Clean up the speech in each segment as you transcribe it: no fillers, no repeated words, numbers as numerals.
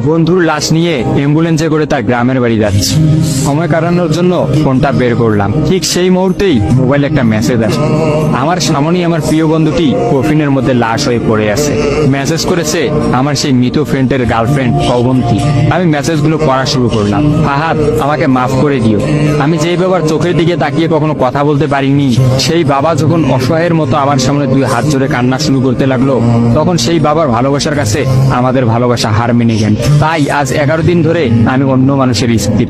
বন্ধুর লাশ নিয়ে অ্যাম্বুলেন্সে করে তার গ্রামের বাড়ি যাচ্ছি। সময় কাটানোর জন্য ফোনটা বের করলাম। ঠিক সেই মুহূর্তেই মোবাইলে একটা মেসেজ আসে। আমার সামনেই আমার প্রিয় বন্ধুটি কফিনের মধ্যে লাশ হয়ে পড়ে আছে। মেসেজ করেছে আমার সেই মৃত ফ্রেন্ডের গার্লফ্রেন্ড অবন্তী। আমি মেসেজগুলো পড়া শুরু করলাম। ফাহাদ, আমাকে মাফ করে দিও। আমি যেই বাবার চোখের দিকে তাকিয়ে কখনো কথা বলতে পারিনি, সেই বাবা যখন অসহায়ের মতো আমার সামনে দুই হাত জোড়ে কান্না শুরু করতে লাগলো, তখন সেই বাবার ভালোবাসার কাছে আমাদের ভালোবাসা হার মেনে গেল। তাই আজ 11 দিন ধরে আমি অন্য মানুষের স্ত্রী।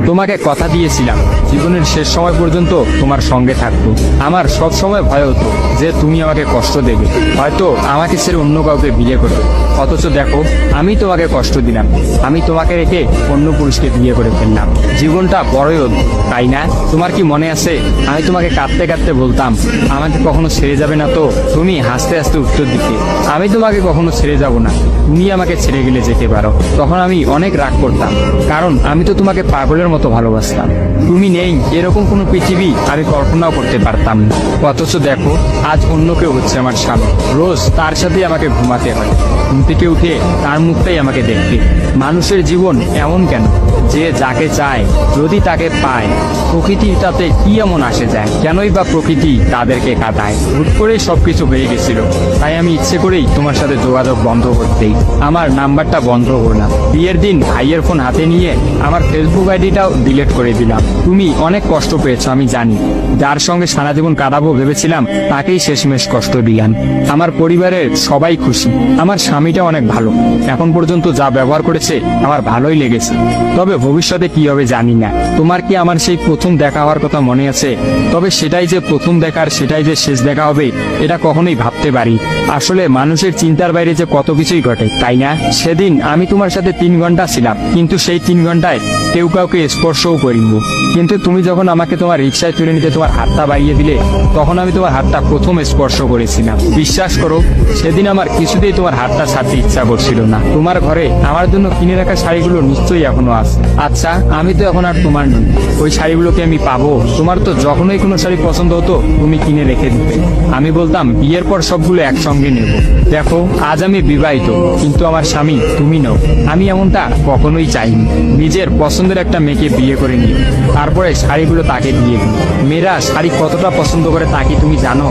তোমাকে কথা দিয়েছিলাম জীবনের শেষ সময় পর্যন্ত তোমার সঙ্গে থাকবো। আমার সব সময় ভয় হতো যে তুমি আমাকে কষ্ট দেবে, হয়তো আমাকে ছেড়ে অন্য কাউকে বিয়ে করবে। অথচ দেখো, আমি তোমাকে কষ্ট দিলাম, আমি তোমাকে রেখে অন্য পুরুষকে বিয়ে করে ফেললাম। জীবনটা বড়ই অদ্ভুত, তাই না? তোমার কি মনে আছে আমি তোমাকে কাঁদতে কাঁদতে বলতাম আমাকে কখনো ছেড়ে যাবে না? তো তুমি হাসতে হাসতে উত্তর দিতে, আমি তোমাকে কখনো ছেড়ে যাব না, তুমি আমাকে ছেড়ে গেলে যেতে পারো। তখন আমি অনেক রাগ করতাম, কারণ আমি তো তোমাকে পাগলের মতো ভালোবাসতাম। তুমি নেই এরকম কোনো পৃথিবী আমি কল্পনাও করতে পারতাম না। অথচ দেখো, আজ অন্য কেউ হচ্ছে আমার স্বামী। রোজ তার সাথেই আমাকে ঘুমাতে হয়, ঘুম থেকে উঠে তার মুখটাই আমাকে দেখতে। মানুষের জীবন এমন কেন যে যাকে চায় যদি তাকে পায়? প্রকৃতি তাতে কি এমন আসে যায়? কেনই বা প্রকৃতি তাদেরকে কাটায়? হুট করেই সবকিছু হয়ে গেছিল, তাই আমি ইচ্ছে করেই তোমার সাথে যোগাযোগ বন্ধ করতেই আমার নাম্বারটা বন্ধ করলাম। বিয়ের দিন ভাইয়ের ফোন হাতে নিয়ে আমার ফেসবুক আইডিটাও ডিলিট করে দিলাম। তুমি অনেক কষ্ট পেয়েছো আমি জানি, যার সঙ্গে সারা জীবন কাটাবো ভেবেছিলাম তাকেই শেষমেশ কষ্ট দিলাম। আমার পরিবারের সবাই খুশি, আমার স্বামীটা অনেক ভালো, এখন পর্যন্ত যা ব্যবহার করেছে আমার ভালোই লেগেছে। তবে ভবিষ্যতে কি হবে জানি না। তোমার কি আমার সেই প্রথম দেখা হওয়ার কথা মনে আছে? তবে সেটাই যে প্রথম দেখার, সেটাই যে শেষ দেখা হবে, এটা কখনোই ভাবতে পারি। আসলে মানুষের চিন্তার বাইরে যে কত কিছুই ঘটে, তাই না? সেদিন আমি তোমার সাথে 3 ঘন্টা ছিলাম, কিন্তু সেই 3 ঘন্টায় কেউ কাউকে স্পর্শও করিনি। কিন্তু তুমি যখন আমাকে তোমার রিক্সায় তুলে নিতে তোমার হাতটা বাড়িয়ে দিলে, তখন আমি তোমার হাতটা প্রথম স্পর্শ করেছিলাম। বিশ্বাস করো, সেদিন আমার কিছুতেই তোমার হাতটা ছাড়তে ইচ্ছা করছিল না। তোমার ঘরে আমার জন্য কিনে রাখা শাড়িগুলো নিশ্চয়ই এখনো আছে। আচ্ছা, আমি তো এখন আর তোমার নই, ওই শাড়িগুলোকে আমি পাবো? তোমার তো যখনই কোনো শাড়ি পছন্দ হতো তুমি কিনে রেখে দিতে, আমি বলতাম বিয়ের পর সবগুলো একসঙ্গে নেব। দেখো, আজ আমি বিবাহিত, কিন্তু আমার স্বামী তুমি নও। আমি এমনটা কখনোই চাইনি। নিজের পছন্দের একটা মেয়েকে বিয়ে করে নিও, তারপরে শাড়িগুলো তাকে দিয়ে দিই। মেয়েরা শাড়ি কতটা পছন্দ করে তা কি তুমি জানো?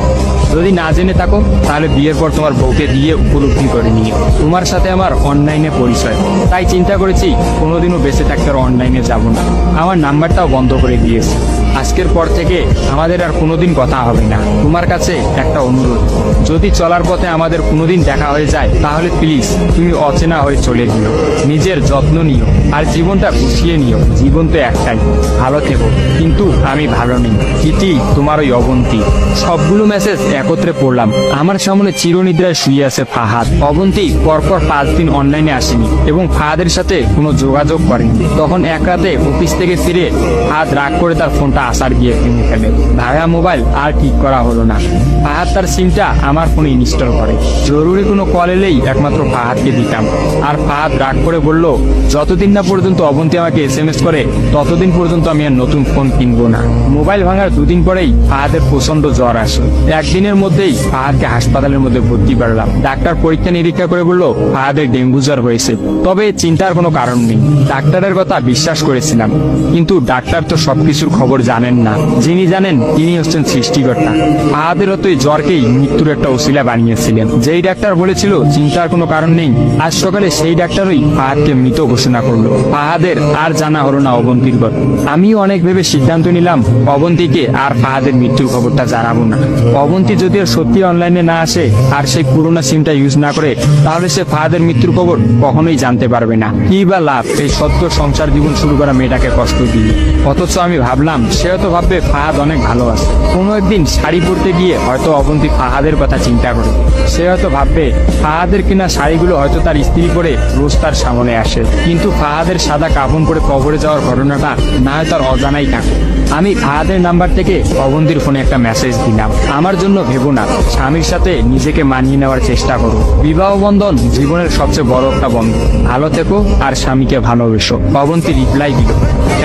যদি না জেনে থাকো তাহলে বিয়ের পর তোমার বউকে দিয়ে উপলব্ধি করে নিও। তোমার সাথে আমার অনলাইনে পরিচয়, তাই চিন্তা করেছি কোনোদিনও বেঁচে থাকতে আর অনলাইনে যাব না। আমার নাম্বারটাও বন্ধ করে দিয়েছি। আজকের পর থেকে আমাদের আর কোনোদিন কথা হবে না। তোমার কাছে একটা অনুরোধ, যদি চলার পথে আমাদের কোনোদিন দেখা হয়ে যায় তাহলে প্লিজ তুমি অচেনা হয়ে চলে দিও। নিজের যত্ন নিও আর জীবনটা গুছিয়ে নিও। জীবন তো একটাই, ভালো থেকো। কিন্তু আমি ভালো নেই। ইতি, তোমার ওই অবন্তী। সবগুলো মেসেজ একত্রে পড়লাম। আমার সামনে চিরনিদ্রায় শুয়ে আছে ফাহাদ। অবন্তী পরপর 5 দিন অনলাইনে আসেনি এবং ফাহাদের সাথে কোনো যোগাযোগ করেনি। তখন এক রাতে অফিস থেকে ফিরে ফাহাদ রাগ করে তার ফোনটা আসার গিয়ে কিনে ফেলে। ভাঙা মোবাইল আর ঠিক করা হলো না। ফাহাদ তার সিমটা আমার ফোনে ইনস্টল করে। জরুরি কোনো কল এলেই একমাত্র ফাহাদকে দিতাম। আর ফাহাদ রাগ করে বলল, যতদিন না পর্যন্ত অবন্তী আমাকে SMS করে ততদিন পর্যন্ত আমি আর নতুন ফোন কিনবো না। মোবাইল ভাঙার 2 দিন পরেই ফাহাদের প্রচন্ড জ্বর আসে। একদিনের মধ্যেই ফাহাদকে হাসপাতালের মধ্যে ভর্তি করলাম। ডাক্তার পরীক্ষা নিরীক্ষা করে বলল ফাহাদের ডেঙ্গু জ্বর হয়েছে। তবে চিন্তার কোনো কারণ নেই। ডাক্তারের কথা বিশ্বাস করেছিলাম, কিন্তু ডাক্তার তো সবকিছুর খবর জানেন না। যিনি জানেন তিনি হচ্ছেন সৃষ্টিকর্তা। ফাহাদের তো এই জ্বরকেই মৃত্যুর একটা ওসিলা বানিয়েছিলেন। যেই ডাক্তার বলেছিল চিন্তার কোনো কারণ নেই, আজ সকালে সেই ডাক্তারই ফাহাদকে মৃত ঘোষণা করলো। ফাহাদের আর জানা হলো না অবন্তীর কথা। আমিও অনেক ভেবে সিদ্ধান্ত নিলাম অবন্তীকে আর ফাহাদের মৃত্যুর খবরটা জানাবো না। অবন্তী যদি আর সত্যি অনলাইনে না আসে আর সেই পুরোনো সিমটা ইউজ না করে, তাহলে সে ফাহাদের মৃত্যুর খবর কখনোই জানতে পারবে না। কি বা লাভ এই সত্য সংসার জীবন শুরু করা মেয়েটাকে কষ্ট দিয়ে? অথচ আমি ভাবলাম সে হয়তো ভাববে ফাহাদ অনেক ভালো আছে। কোনো একদিন শাড়ি পরতে গিয়ে হয়তো অবন্তী ফাহাদের কথা চিন্তা করে। সে হয়তো ভাববে ফাহাদের কিনা শাড়িগুলো হয়তো তার স্ত্রী পরে রোজ তার সামনে আসে, কিন্তু ফাহাদের সাদা কাফন পরে কবরে যাওয়ার ঘটনাটা না হয় তার অজানাই থাকে। আমি ফাহাদের নাম্বার থেকে অবন্তীর ফোনে একটা মেসেজ দিলাম, আমার জন্য ভেবো না, স্বামীর সাথে নিজেকে মানিয়ে নেওয়ার চেষ্টা করো। বিবাহ বন্ধন জীবনের সবচেয়ে বড় একটা বন্ধন। ভালো থেকো আর স্বামীকে ভালোবেসো। পবন্তী রিপ্লাই দিল,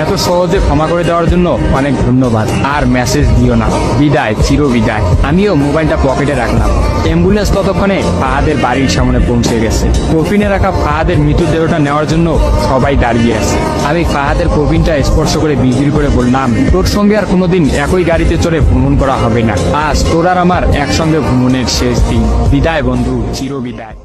এত সহজে ক্ষমা করে দেওয়ার জন্য অনেক ধন্যবাদ, আর মেসেজ দিও না। বিদায়, চির বিদায়। আমিও মোবাইলটা পকেটে রাখলাম। অ্যাম্বুলেন্স ততক্ষণে ফাহাদের বাড়ির সামনে পৌঁছে গেছে। কফিনে রাখা ফাহাদের মৃতদেহটা নেওয়ার জন্য সবাই দাঁড়িয়ে আছে। আমি ফাহাদের কফিনটা স্পর্শ করে বিড়বিড় করে বললাম, তোর সঙ্গে আর কোনোদিন একই গাড়িতে চড়ে ভ্রমণ করা হবে না। আজ তোর আর আমার একসঙ্গে ভ্রমণের শেষ দিন। বিদায় বন্ধু, চির বিদায়।